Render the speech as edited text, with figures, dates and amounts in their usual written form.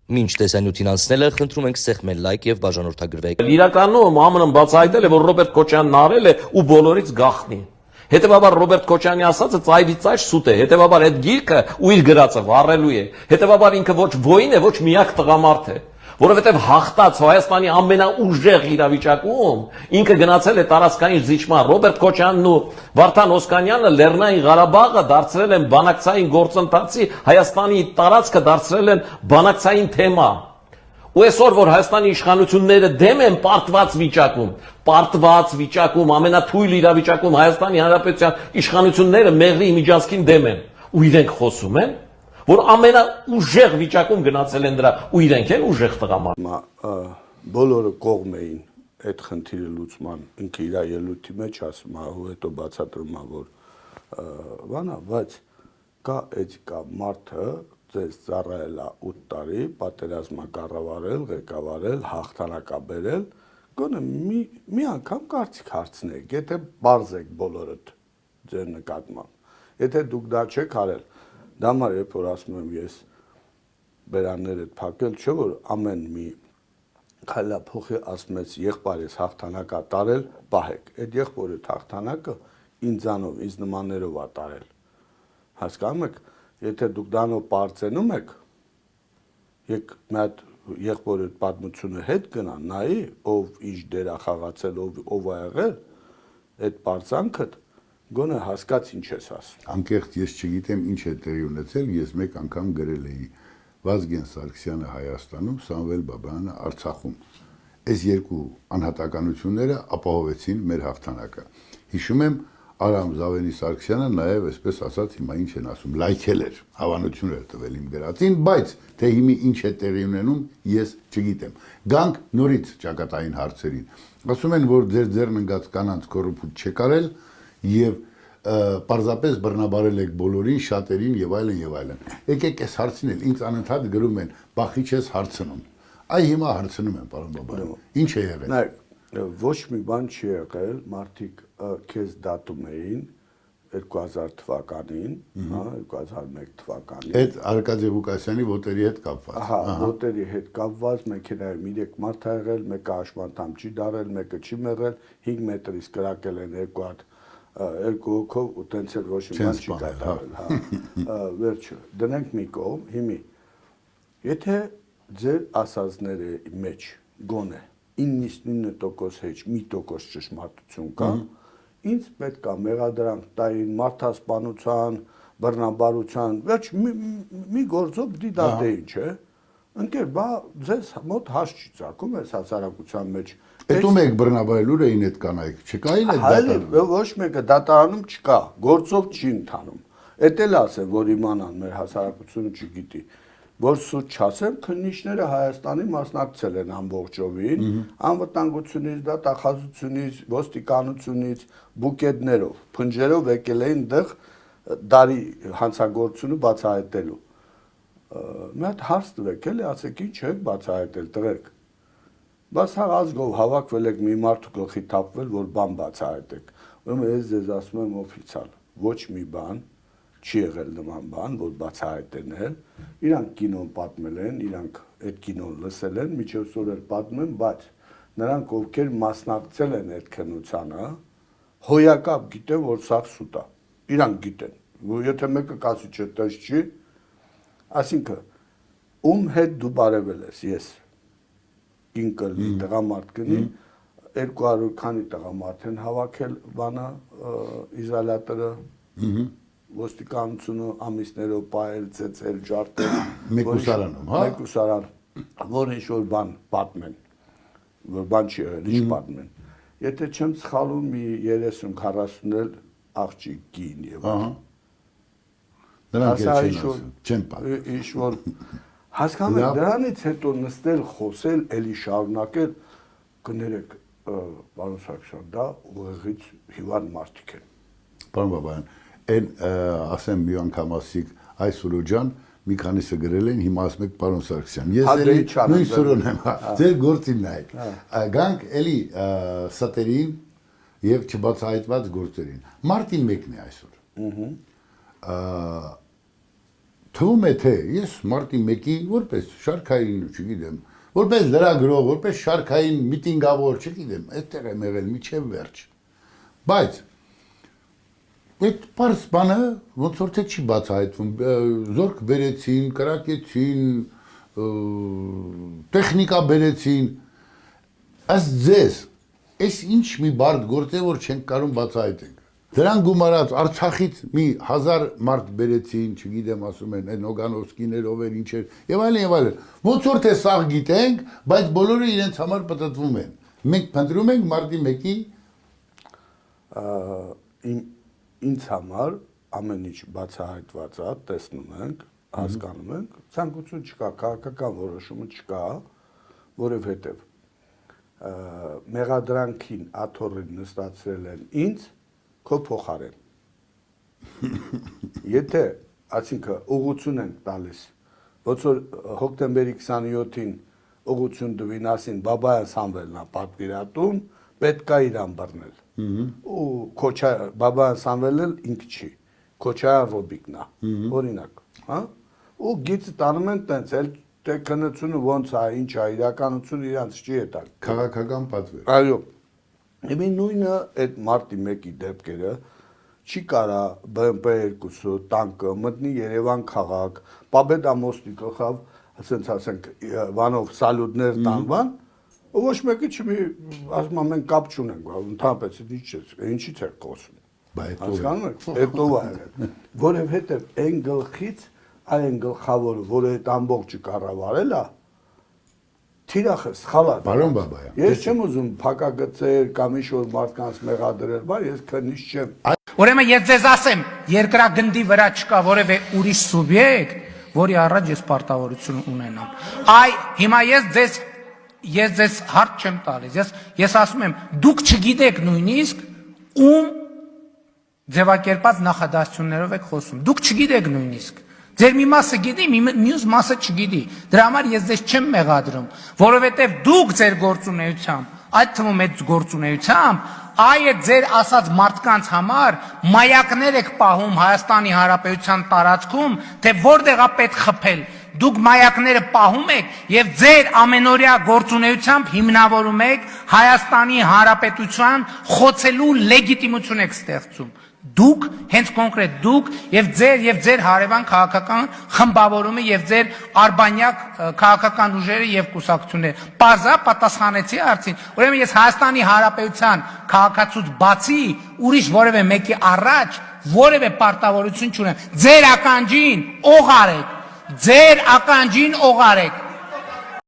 Մինչ տեսանյութին անցնելը խնդրում ենք սեղմել լայք եւ բաժանորդագրվեք։ Իրականում ԱՄՆ-ն բացահայտել է, որ Ռոբերտ Քոչյանն արել է ու բոլորից գախնի։ Հետևաբար Ռոբերտ Քոչյանի ասածը ծայրից ծայր սուտ է։ Հետևաբար այդ գիրքը ու իր գրածը վառելու է։ Հետևաբար ինքը ոչ ոին է, ոչ միակ տղամարդ է։ Որովհետև հաղթած Հայաստանի ամենաուժեղ իրավիճակում ինքը գնացել է տարածքային զիջման։ Ռոբերտ Քոչյանն ու Վարդան Օսկանյանը Լեռնային Ղարաբաղը դարձրել են բանակցային գործընթացի, Հայաստանի տարածքը դարձրել են բանակցային թեմա։ Ու այսօր, որ Հայաստանի իշխանությունները դեմ են պարտված վիճակում, ամենաթույլ իրավիճակում Հայաստանի Հանրապետության իշխանությունները մեղրի միջանցքին դեմ են, ու իրենք խոսում են, որ ամենաուժեղ վիճակում գնացել են դրա, ու իրենք են ուժեղ տղամարդ։ Բոլորը կողմ էին այդ խնդիրը լուծման, ինքը իր ելույթի մեջ ասում է, ու հետո բացատրում է, որ բանա, բայց կա էթիկա մարդը ձեզ ծառայել է 8 տարի, պատերազմա կառավարել, ղեկավարել, հաղթանակաբերել, գոնե մի անգամ կարծիք հարցնեք, եթե բարձ եք բոլորդ ձեր նկատմամբ, եթե դուք դա չեք արել, դա համար երբ որ ասում եմ ես բերաններդ փակել, չէ որ ամեն մի քայլափոխի ասում ես եղբայրս հաղթանակա տարել, պահեք, այդ եղբորը հաղթանակը ինձանով, ինձ նմաններով է տարել, հասկանում եք, եթե դուք դանով պարծենում եք, եկ մի հատ եղբորը պատմությունը հետ գնա, նայի, ով ինչ դեր է խաղացել, ով է եղել, այդ պարծանքդ գոնե հասկաց ինչ ես ասում։ Անկեղծ ես չգիտեմ ինչ է տեղի ունեցել, ես մեկ անգամ գրել էի Վազգեն Սարգսյանը Հայաստանում, Սամվել Բաբայանը Արցախում։ Այս երկու անհատականությունները ապահովեցին մեր հաղթանակը։ Հիշում եմ Արամ Զավենի Սարգսյանը նաև այսպես ասած հիմա ինչ են ասում, լայքել էր, հավանություն էր տվել իմ գրածին, բայց թե հիմա ինչ է տեղի ունենում, ես չգիտեմ։ Գանք նորից ճակատային հարցերին։ Ասում են, որ ձեր ձեռն ընկած կանանց կոռուպցիա չեք արել եւ պարզապես բռնաբարել եք բոլորին, շատերին եւ այլն եւ այլն։ Եկեք այս հարցին էլ ինձ անընդհատ գրում են, բախի չես հարցնում։ Այ հիմա հարցնում եմ, պարոն Բաբայան։ Ինչ է եղել։ Ոչ մի բան չի եղել, մարդիկ քեզ դատում էին 2000 թվականին, հա, 2001 թվականին։ Այդ Արկադի Ղուկասյանի ոտերի հետ կապված։ Ահա, ոտերի հետ կապված, մեքենայում 3 մարդ ա եղել, մեկը աշմանդամ չի դարել, մեկը չի մեղել, 5 մետրից կրակել են երկու հոգով ու տենց էլ ոչ մի բան չի կատարել, հա։ Վերջը, դնենք մի կողմ, հիմի։ Եթե ձեր ասածների մեջ գոնե 99% հեչ, 1% ճշմարտություն կա, ինձ պետք է մեղադրանք տային մարդասպանության, բռնաբարության, վերջ մի գործով պիտի դատեին, չէ։ Ընկեր, բա ձեզ մոտ հաս չի ծագում այս հասարակության մեջ։ Էդում եք բռնաբարել ուր էին այդ կանայք, չկային այդ դատարանում։ Ոչ մեկը դատարանում չկա, գործով չի ընթանում։ Էդ էլ ասեմ, որ իմանան մեր հասարակությունը չգիտի, որ սուտ չասեմ, քննիչները Հայաստանի մասնակցել են ամբողջովին, անվտանգությունից, դատախազությունից, ոստիկանությունից, բուկետներով, փնջերով եկել էին դեղ դարի հանցագործությունը բացահայտելու։ Մի հատ հարց տվեք, էլի ասեք ինչ եք բացահայտել, տղերք։ Բայց հա ազգով հավաքվել եք մի մարդու գլխի թափվել, որ բան բացահայտեք։ Ուրեմն ես ձեզ ասում եմ օֆիցիալ, ոչ մի բան չի եղել նման բան, որ բացահայտեն էլ, իրանք կինոն պատմել են, իրանք այդ կինոն լսել են, միջոցով էլ պատմում են, բայց նրանք ովքեր մասնակցել են այդ քննությանը, հոյակապ գիտեն, որ սա սուտ է, իրանք գիտեն, եթե մեկը կասի չէ, տես չի, այսինքն, ում հետ դու բարևել ես, ես, ինկլի տղամարդ կնի, 200 քանի տղամարդ են հավաքել բանը, իզալատորը, ոստիկանությունը ամիսներով պահել, ծեծել, ջարդել, Մեկուսարանում, հա։ Մեկուսարան, որ ինչ-որ բան պատմեն, որ բան չի եղել, ինչ պատմեն։ Եթե չեմ սխալում, մի 30-40 էլ աղջիկ կին եւ Նրանք չեն պատմում։ Ինչ-որ հասկանում եք, դրանից հետո նստել, խոսել, էլի շարունակել, կներեք, պարոն Սարգսյան, դա ուղեղից հիվանդ մարդիկ են։ Պարոն Բաբայան, այն ասեմ մի անգամ ասիկ այս Սուրոջան մի քանիսը գրել են, հիմա ասում եք պարոն Սարգսյան։ Ես էլի նույն Սուրոն եմ, ձեր գործին նայեք։ Գանք էլի ստերին եւ չբացահայտված գործերին։ Մարտին մեկն է այսօր։ թվում է թե ես մարտի 1-ի որպես շարքային, չգիտեմ, որպես լրագրող, որպես շարքային միտինգավոր, չգիտեմ, այդտեղ եմ եղել միջև վերջ։ Բայց այդ պարզ բանը ոնց որ թե չի բացահայտվում, զորք բերեցին, կրակեցին, տեխնիկա բերեցին, ըստ ձեզ, այս ինչ մի բարդ գործ է, որ չենք կարող բացահայտենք։ Դրան գումարած Արցախից մի 1000 մարդ բերեցին, չգիտեմ, ասում են, այն Օգանովսկիներ, ով էր, ինչ էր, եւ այլն։ Ոնց որ թե սաղ գիտենք, բայց բոլորը իրենց համար պատտվում են։ Մենք փնտրում ենք մարտի 1-ի ինձ համար ամեն ինչ բացահայտված է, տեսնում ենք, հասկանում ենք, ցանկություն չկա, քաղաքական որոշումը չկա, որովհետև մեղադրանքին աթոռին նստացրել են ինձ, քո փոխարեն։ Եթե, այսինքն ուղղություն ենք տալիս, ոնց որ հոկտեմբերի 27-ին ուղղություն դվին ասին Բաբայան Սամվելն է պատվիրատուն, պետք է իրան բռնել։ Ու Բաբայան Սամվելը ինքը չի, Քոչարյան Ռոբիկն է, օրինակ, հա? Ու գիծը տանում են տենց, էլ թե քննությունը ոնց է, ինչ է, իրականությունը իրանց չի հետալ։ քաղաքական պատվեր։ Այո։ Եմի նույնը այդ մարտի 1-ի դեպքերը չի կարա BMP-2 տանկը մտնի Երևան քաղաք, Պաբեդա մոստի գլխավ, ասենց ասենք, բանով սալյուտներ տանվան, ու ոչ մեկը չմի, ասում եմ, մենք կապ չունենք, ընդհանրապես ինչից է խոսում։ Հասկանում եք, հետո է եղել, որովհետև այն գլխից այն գլխավորը, որը այդ ամբողջը կառավարել է, թիրախը սխալ է։ Պարոն Բաբայան, ես չեմ ուզում փակագծեր կամ ինչ-որ մարդկանց մեղադրել, բայց ես քննիչ չեմ։ Ուրեմն ես ձեզ ասեմ, երկրագնդի վրա չկա որևէ ուրիշ սուբյեկտ, որի առաջ ես պարտավորություն ունենամ։ Այ հիմա ես ձեզ հարց չեմ տալիս։ Ես ասում եմ, դուք չգիտեք նույնիսկ ում ձևակերպած նախադասություններով եք խոսում։ Դուք չգիտեք նույնիսկ։ Ձեր մի մասը գիտի, մյուս մասը չգիտի։ Դրա համար ես ձեզ չեմ մեղադրում, որովհետև դուք ձեր գործունեությամբ, այդ թվում այդ գործունեությամբ, այդ ձեր ասած մարդկանց համար մայակներ եք պահում Հայաստանի Հանրապետության տարածքում, թե որտեղ է պետք խփել։ Դուք մայակները պահում եք եւ ձեր ամենօրյա գործունեությամբ հիմնավորում եք Հայաստանի Հանրապետության խոցելու լեգիտիմություն եք ստեղծում։ Դուք, հենց կոնկրետ դուք եւ ձեր հարևան քաղաքական խմբավորումը եւ ձեր արբանյակ քաղաքական ուժերը եւ կուսակցությունները։ Պարզա պատասխանեցի հարցին։ Ուրեմն ես Հայաստանի Հանրապետության քաղաքացուց բացի ուրիշ որևէ մեկի առաջ որևէ պարտավորություն չունեմ։ Ձեր ականջին օղարեք։ Ձեր ականջին օղարեք։